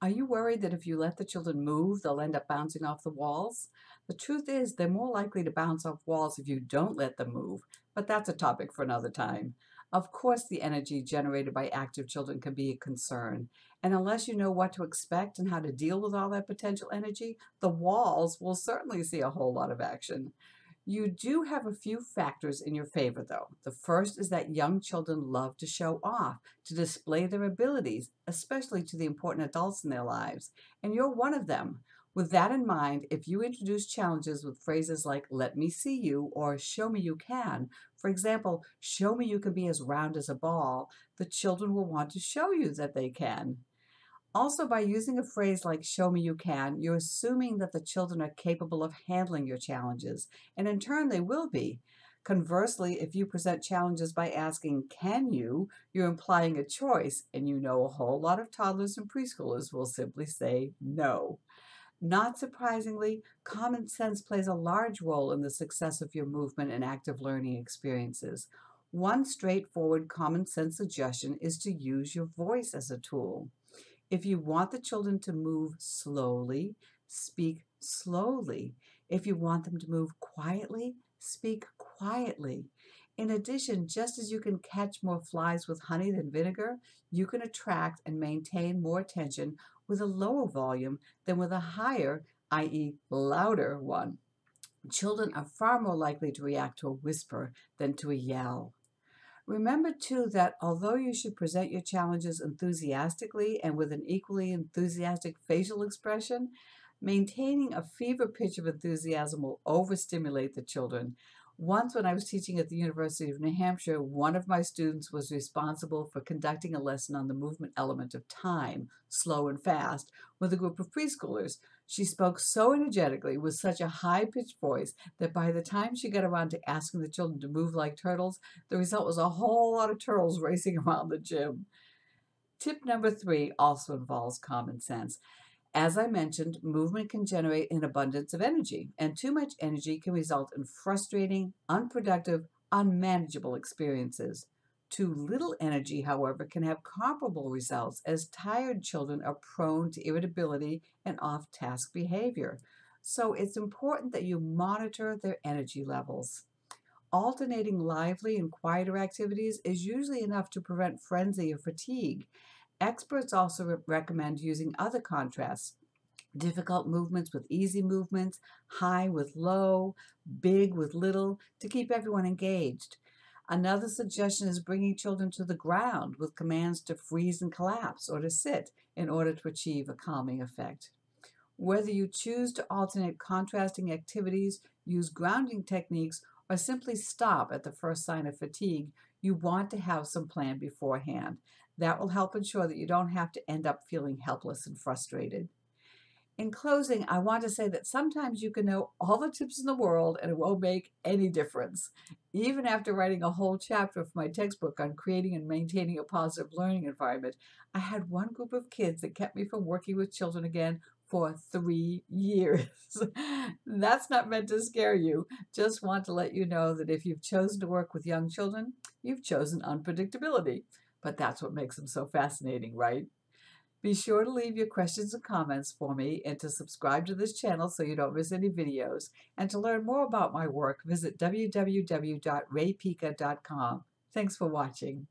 Are you worried that if you let the children move, they'll end up bouncing off the walls? The truth is, they're more likely to bounce off walls if you don't let them move, but that's a topic for another time. Of course, the energy generated by active children can be a concern, and unless you know what to expect and how to deal with all that potential energy, the walls will certainly see a whole lot of action. You do have a few factors in your favor, though. The first is that young children love to show off, to display their abilities, especially to the important adults in their lives, and you're one of them. With that in mind, if you introduce challenges with phrases like, let me see you, or show me you can, for example, show me you can be as round as a ball, the children will want to show you that they can. Also, by using a phrase like show me you can, you're assuming that the children are capable of handling your challenges, and in turn, they will be. Conversely, if you present challenges by asking, can you, you're implying a choice, and you know a whole lot of toddlers and preschoolers will simply say no. Not surprisingly, common sense plays a large role in the success of your movement and active learning experiences. One straightforward common sense suggestion is to use your voice as a tool. If you want the children to move slowly, speak slowly. If you want them to move quietly, speak quietly. In addition, just as you can catch more flies with honey than vinegar, you can attract and maintain more attention with a lower volume than with a higher, i.e., louder one. Children are far more likely to react to a whisper than to a yell. Remember, too, that although you should present your challenges enthusiastically and with an equally enthusiastic facial expression, maintaining a fever pitch of enthusiasm will overstimulate the children. Once, when I was teaching at the University of New Hampshire, one of my students was responsible for conducting a lesson on the movement element of time, slow and fast, with a group of preschoolers. She spoke so energetically with such a high pitched voice that by the time she got around to asking the children to move like turtles, the result was a whole lot of turtles racing around the gym. Tip number 3 also involves common sense. As I mentioned, movement can generate an abundance of energy, and too much energy can result in frustrating, unproductive, unmanageable experiences. Too little energy, however, can have comparable results, as tired children are prone to irritability and off task behavior. So it's important that you monitor their energy levels. Alternating lively and quieter activities is usually enough to prevent frenzy or fatigue. Experts also recommend using other contrasts: difficult movements with easy movements, high with low, big with little, to keep everyone engaged. Another suggestion is bringing children to the ground with commands to freeze and collapse or to sit in order to achieve a calming effect. Whether you choose to alternate contrasting activities, use grounding techniques, or simply stop at the first sign of fatigue, you want to have some plan beforehand. That will help ensure that you don't have to end up feeling helpless and frustrated. In closing, I want to say that sometimes you can know all the tips in the world and it won't make any difference. Even after writing a whole chapter of my textbook on creating and maintaining a positive learning environment, I had one group of kids that kept me from working with children again for 3 years. That's not meant to scare you. Just want to let you know that if you've chosen to work with young children, you've chosen unpredictability. But that's what makes them so fascinating, right? Be sure to leave your questions and comments for me and to subscribe to this channel so you don't miss any videos. And to learn more about my work, visit www.raypica.com. Thanks for watching.